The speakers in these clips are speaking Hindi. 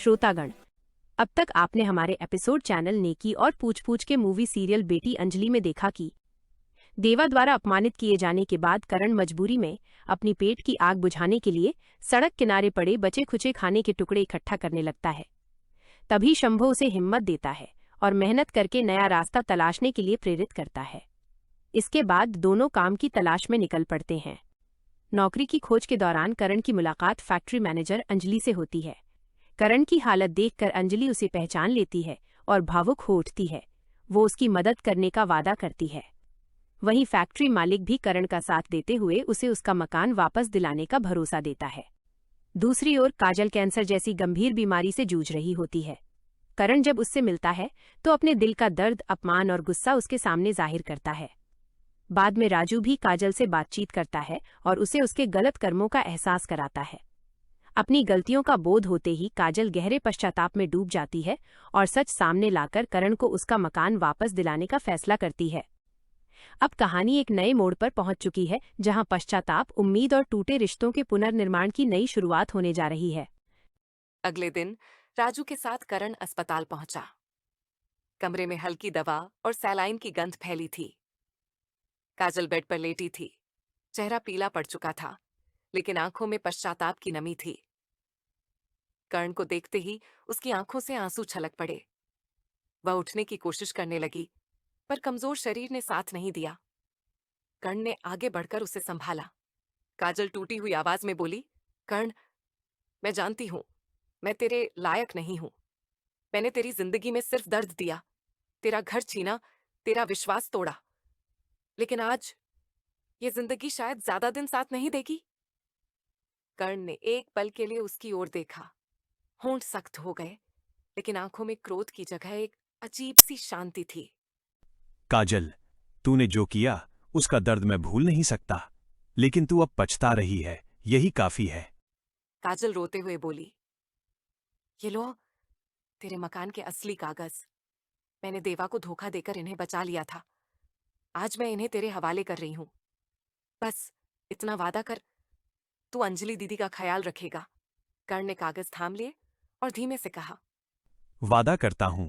श्रोतागण, अब तक आपने हमारे एपिसोड चैनल नेकी और पूछ पूछ के मूवी सीरियल बेटी अंजलि में देखा कि देवा द्वारा अपमानित किए जाने के बाद करण मजबूरी में अपनी पेट की आग बुझाने के लिए सड़क किनारे पड़े बचे खुचे खाने के टुकड़े इकट्ठा करने लगता है। तभी शंभो उसे हिम्मत देता है और मेहनत करके नया रास्ता तलाशने के लिए प्रेरित करता है। इसके बाद दोनों काम की तलाश में निकल पड़ते हैं। नौकरी की खोज के दौरान करण की मुलाकात फैक्ट्री मैनेजर अंजलि से होती है। करण की हालत देखकर अंजलि उसे पहचान लेती है और भावुक हो उठती है। वो उसकी मदद करने का वादा करती है। वहीं फैक्ट्री मालिक भी करण का साथ देते हुए उसे उसका मकान वापस दिलाने का भरोसा देता है। दूसरी ओर काजल कैंसर जैसी गंभीर बीमारी से जूझ रही होती है। करण जब उससे मिलता है तो अपने दिल का दर्द, अपमान और गुस्सा उसके सामने जाहिर करता है। बाद में राजू भी काजल से बातचीत करता है और उसे उसके गलत कर्मों का एहसास कराता है। अपनी गलतियों का बोध होते ही काजल गहरे पश्चाताप में डूब जाती है और सच सामने लाकर करण को उसका मकान वापस दिलाने का फैसला करती है। अब कहानी एक नए मोड़ पर पहुंच चुकी है, जहां पश्चाताप, उम्मीद और टूटे रिश्तों के पुनर्निर्माण की नई शुरुआत होने जा रही है। अगले दिन राजू के साथ करण अस्पताल पहुंचा। कमरे में हल्की दवा और सैलाइन की गंध फैली थी। काजल बेड पर लेटी थी। चेहरा पीला पड़ चुका था, लेकिन आंखों में पश्चाताप की नमी थी। करण को देखते ही उसकी आंखों से आंसू छलक पड़े। वह उठने की कोशिश करने लगी, पर कमजोर शरीर ने साथ नहीं दिया। कर्ण ने आगे बढ़कर उसे संभाला। काजल टूटी हुई आवाज में बोली, कर्ण, मैं जानती हूं, मैं तेरे लायक नहीं हूं। मैंने तेरी जिंदगी में सिर्फ दर्द दिया, तेरा घर छीना, तेरा विश्वास तोड़ा। लेकिन आज ये जिंदगी शायद ज्यादा दिन साथ नहीं देगी। कर्ण ने एक पल के लिए उसकी ओर देखा। होंठ सख्त हो गए, लेकिन आंखों में क्रोध की जगह एक अजीब सी शांति थी। काजल, तूने जो किया उसका दर्द मैं भूल नहीं सकता, लेकिन तू अब पछता रही है, यही काफी है। काजल रोते हुए बोली, ये लो तेरे मकान के असली कागज। मैंने देवा को धोखा देकर इन्हें बचा लिया था। आज मैं इन्हें तेरे हवाले कर रही हूं। बस इतना वादा कर, तू अंजलि दीदी का ख्याल रखेगा। कर्ण ने कागज थाम लिए और धीमे से कहा। वादा करता हूं।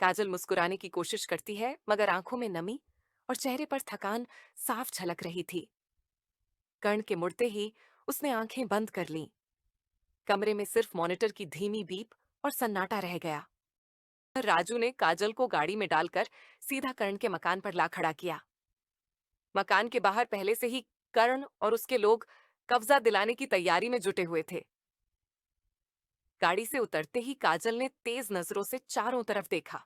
काजल मुस्कुराने की कोशिश करती है, मगर आंखों में नमी और चेहरे पर थकान साफ झलक रही थी। कर्ण के मुड़ते ही उसने आंखें बंद कर लीं। कमरे में सिर्फ मॉनिटर की धीमी बीप और सन्नाटा रह गया। राजू ने काजल को गाड़ी में डालकर सीधा कर्ण के मकान पर ला खड़ा किया। मकान के बाहर पहले से ही कर्ण और उसके लोग कब्जा दिलाने की तैयारी में जुटे हुए थे। गाड़ी से उतरते ही काजल ने तेज नजरों से चारों तरफ देखा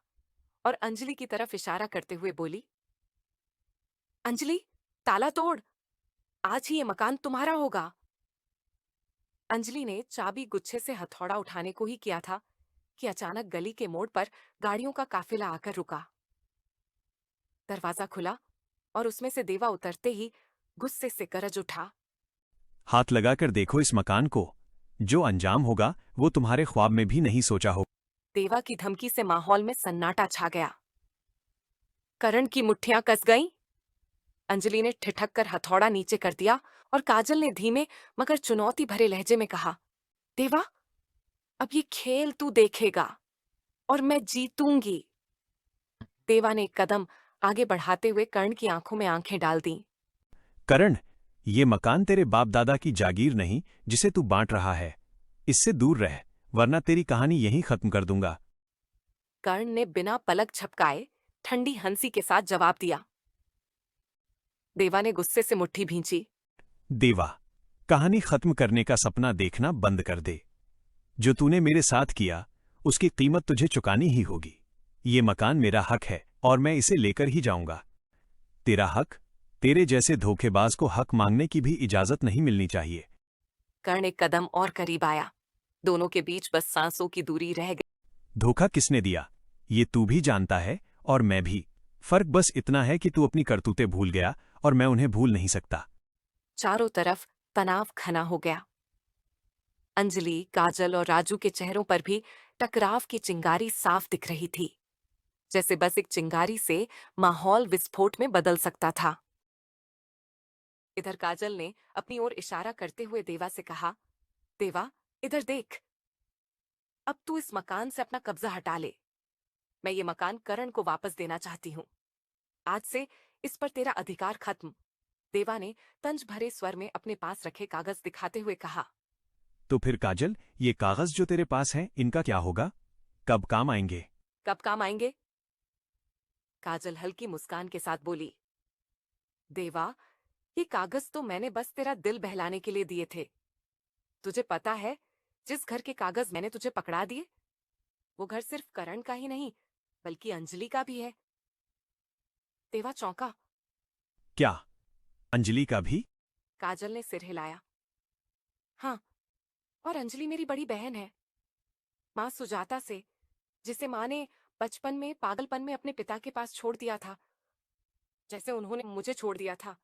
और अंजलि की तरफ इशारा करते हुए बोली, अंजलि, ताला तोड़, आज ही ये मकान तुम्हारा होगा। अंजलि ने चाबी गुच्छे से हथौड़ा उठाने को ही किया था कि अचानक गली के मोड़ पर गाड़ियों का काफिला आकर रुका। दरवाजा खुला और उसमें से देवा उतरते ही गुस्से से गरज उठा। हाथ लगाकर देखो इस मकान को, जो अंजाम होगा वो तुम्हारे ख्वाब में भी नहीं सोचा हो। देवा की धमकी से माहौल में सन्नाटा छा गया। करण की मुट्ठियां कस गईं। अंजलि ने ठिठक कर हथौड़ा नीचे कर दिया और काजल ने धीमे मगर चुनौती भरे लहजे में कहा, देवा, अब ये खेल तू देखेगा और मैं जीतूंगी। देवा ने एक कदम आगे बढ़ाते हुए कर्ण की आंखों में आंखें डाल दी। करण, ये मकान तेरे बाप दादा की जागीर नहीं जिसे तू बांट रहा है। इससे दूर रह, वरना तेरी कहानी यहीं खत्म कर दूंगा। कर्ण ने बिना पलक झपकाए ठंडी हंसी के साथ जवाब दिया। देवा ने गुस्से से मुट्ठी भींची। देवा, कहानी खत्म करने का सपना देखना बंद कर दे। जो तूने मेरे साथ किया उसकी कीमत तुझे चुकानी ही होगी। ये मकान मेरा हक है और मैं इसे लेकर ही जाऊंगा। तेरा हक, तेरे जैसे धोखेबाज को हक मांगने की भी इजाजत नहीं मिलनी चाहिए। कर्ण एक कदम और करीब आया। दोनों के बीच बस सांसों की दूरी रह गई। धोखा किसने दिया ये तू भी जानता है और मैं भी। फर्क बस इतना है कि तू अपनी करतूतें भूल गया और मैं उन्हें भूल नहीं सकता। चारों तरफ तनाव घना हो गया। अंजलि, काजल और राजू के चेहरों पर भी टकराव की चिंगारी साफ दिख रही थी, जैसे बस एक चिंगारी से माहौल विस्फोट में बदल सकता था। इधर काजल ने अपनी ओर इशारा करते हुए देवा से कहा, देवा, इधर देख। अब तू इस मकान से अपना कब्जा हटा ले। मैं ये मकान करण को वापस देना चाहती हूँ। आज से इस पर तेरा अधिकार खत्म। देवा ने तंज भरे स्वर में अपने पास रखे कागज दिखाते हुए कहा। तो फिर काजल, ये कागज जो तेरे पास हैं, इनका क्या होगा? कब काम आएंगे? कब काम आएंगे? काजल हल्की मुस्कान के साथ बोली। देवा, ये कागज तो मैंने बस तेरा दिल बहलाने के लिए दिए थे। तुझे पता है, जिस घर के कागज मैंने तुझे पकड़ा दिए, वो घर सिर्फ करण का ही नहीं बल्कि अंजलि का भी है। देवा चौंका। क्या, अंजलि का भी? काजल ने सिर हिलाया। हाँ, और अंजलि मेरी बड़ी बहन है, माँ सुजाता से, जिसे माँ ने बचपन में पागलपन में अपने पिता के पास छोड़ दिया था, जैसे उन्होंने मुझे छोड़ दिया था।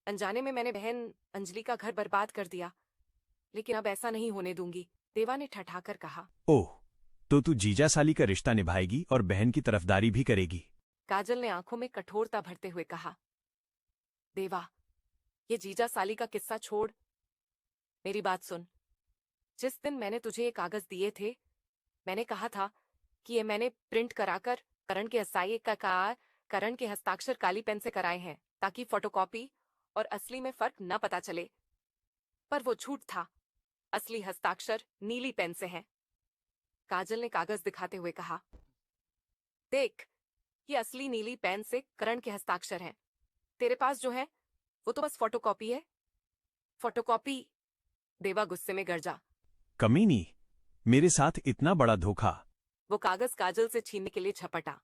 अनजाने में मैंने बहन अंजलि का घर बर्बाद कर दिया, लेकिन अब ऐसा नहीं होने दूंगी, देवा ने ठठाकर कहा। ओह, तो तू जीजा साली का रिश्ता निभाएगी और बहन की तरफदारी भी करेगी? काजल ने आंखों में कठोरता भरते हुए कहा। देवा, ये जीजा साली का किस्सा छोड़, मेरी बात सुन। जिस दिन मैंने तुझे ये कागज दिए थे, मैंने कहा था कि ये मैंने प्रिंट कराकर करण के करण के हस्ताक्षर काली पेन से कराए हैं, ताकि फोटोकॉपी और असली में फर्क न पता चले। पर वो झूठ था, असली हस्ताक्षर नीली पेन से हैं। काजल ने कागज दिखाते हुए कहा। देख, ये असली नीली पेन से करण के हस्ताक्षर हैं। तेरे पास जो है वो तो बस फोटोकॉपी है। फोटोकॉपी। देवा गुस्से में गरजा। कमीनी, मेरे साथ इतना बड़ा धोखा! वो कागज काजल से छीनने के लिए झपटा,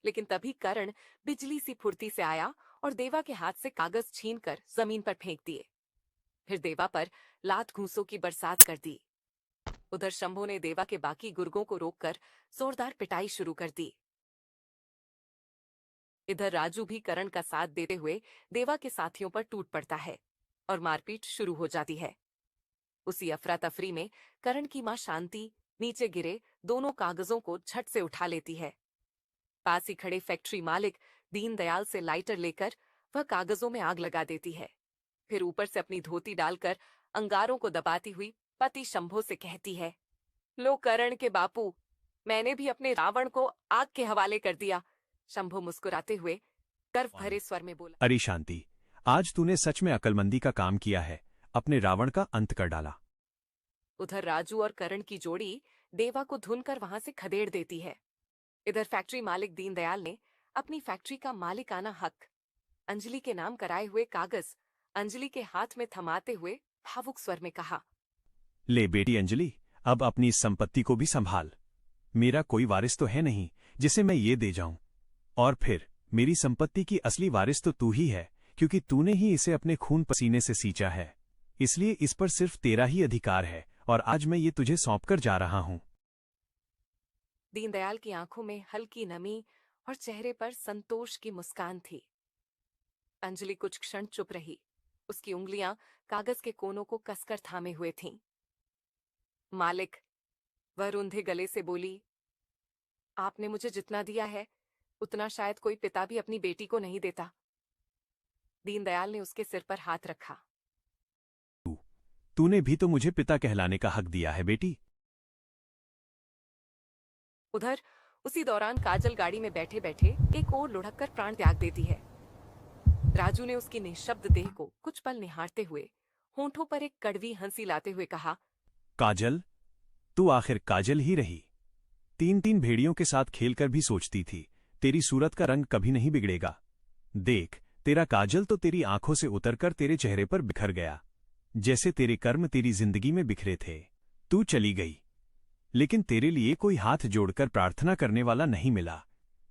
लेकिन तभी करण बिजली सी फुर्ती से आया और देवा के हाथ से कागज छीनकर जमीन पर फेंक दिए। फिर देवा पर लात घूंसों की बरसात कर दी। उधर शंभू ने देवा के बाकी गुर्गों को रोककर जोरदार पिटाई शुरू कर दी। इधर राजू भी करण का साथ देते हुए देवा के साथियों पर टूट पड़ता है और मारपीट शुरू हो जाती है। उसी अफरा तफरी में करण की मां शांति नीचे गिरे दोनों कागजों को झट से उठा लेती है। पास ही खड़े फैक्ट्री मालिक दीनदयाल से लाइटर लेकर वह कागजों में आग लगा देती है। फिर ऊपर से अपनी धोती डालकर अंगारों को दबाती हुई पति शंभो से कहती है। लो करण के बापू, मैंने भी अपने रावण को आग के हवाले कर दिया। शंभो मुस्कुराते हुए गर्व भरे स्वर में बोला। अरे शांति, आज तूने सच में अक्लमंदी का काम किया है, अपने रावण का अंत कर डाला। उधर राजू और करण की जोड़ी देवा को धुनकर वहां से खदेड़ देती है। इधर फैक्ट्री मालिक दीनदयाल ने अपनी फैक्ट्री का मालिकाना हक, अंजलि के नाम कराए हुए कागज अंजलि के हाथ में थमाते हुए भावुक स्वर में कहा। ले बेटी अंजलि, अब अपनी इस संपत्ति को भी संभाल। मेरा कोई वारिस तो है नहीं जिसे मैं ये दे जाऊं, और फिर मेरी संपत्ति की असली वारिस तो तू ही है, क्योंकि तूने ही इसे अपने खून पसीने से सींचा है। इसलिए इस पर सिर्फ तेरा ही अधिकार है, और आज मैं ये तुझे सौंपकर जा रहा हूं। दीनदयाल की आंखों में हल्की नमी और चेहरे पर संतोष की मुस्कान थी। अंजलि कुछ क्षण चुप रही। उसकी उंगलियां कागज के कोनों को कसकर थामे हुए थीं। मालिक, वह रुंधे गले से बोली, आपने मुझे जितना दिया है उतना शायद कोई पिता भी अपनी बेटी को नहीं देता। दीनदयाल ने उसके सिर पर हाथ रखा। तूने भी तो मुझे पिता कहलाने का हक दिया है बेटी। उधर उसी दौरान काजल गाड़ी में बैठे बैठे एक ओर लुढ़ककर प्राण त्याग देती है। राजू ने उसकी निःशब्द देह को कुछ पल निहारते हुए होंठों पर एक कड़वी हंसी लाते हुए कहा। काजल, तू आखिर काजल ही रही। 3 भेड़ियों के साथ खेलकर भी सोचती थी तेरी सूरत का रंग कभी नहीं बिगड़ेगा। देख, तेरा काजल तो तेरी आंखों से उतरकर तेरे चेहरे पर बिखर गया, जैसे तेरे कर्म तेरी जिंदगी में बिखरे थे। तू चली गई, लेकिन तेरे लिए कोई हाथ जोड़कर प्रार्थना करने वाला नहीं मिला।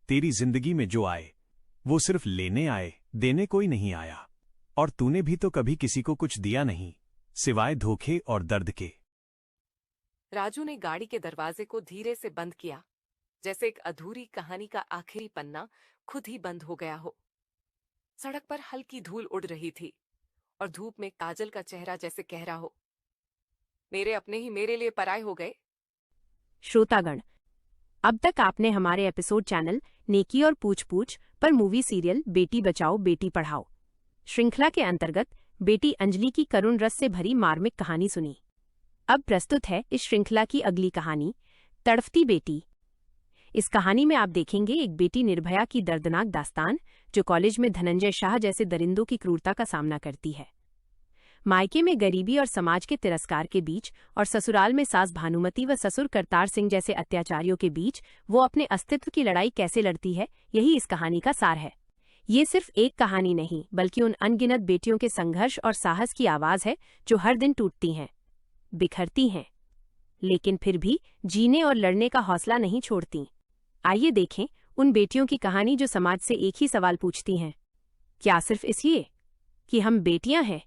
तेरी जिंदगी में जो आए वो सिर्फ लेने आए, देने कोई नहीं आया। और तूने भी तो कभी किसी को कुछ दिया नहीं, सिवाय धोखे और दर्द के। राजू ने गाड़ी के दरवाजे को धीरे से बंद किया, जैसे एक अधूरी कहानी का आखिरी पन्ना खुद ही बंद हो गया हो। सड़क पर हल्की धूल उड़ रही थी और धूप में काजल का चेहरा जैसे कह रहा हो, मेरे अपने ही मेरे लिए पराये हो गए। श्रोतागण, अब तक आपने हमारे एपिसोड चैनल नेकी और पूछ पूछ पर मूवी सीरियल बेटी बचाओ बेटी पढ़ाओ श्रृंखला के अंतर्गत बेटी अंजलि की करुण रस से भरी मार्मिक कहानी सुनी। अब प्रस्तुत है इस श्रृंखला की अगली कहानी, तड़फती बेटी। इस कहानी में आप देखेंगे एक बेटी निर्भया की दर्दनाक दास्तान, जो कॉलेज में धनंजय शाह जैसे दरिंदों की क्रूरता का सामना करती है। मायके में गरीबी और समाज के तिरस्कार के बीच और ससुराल में सास भानुमति व ससुर करतार सिंह जैसे अत्याचारियों के बीच वो अपने अस्तित्व की लड़ाई कैसे लड़ती है, यही इस कहानी का सार है। ये सिर्फ एक कहानी नहीं, बल्कि उन अनगिनत बेटियों के संघर्ष और साहस की आवाज है जो हर दिन टूटती हैं, बिखरती हैं, लेकिन फिर भी जीने और लड़ने का हौसला नहीं छोड़ती। आइए देखें उन बेटियों की कहानी जो समाज से एक ही सवाल पूछती हैं, क्या सिर्फ इसलिए कि हम बेटियां हैं?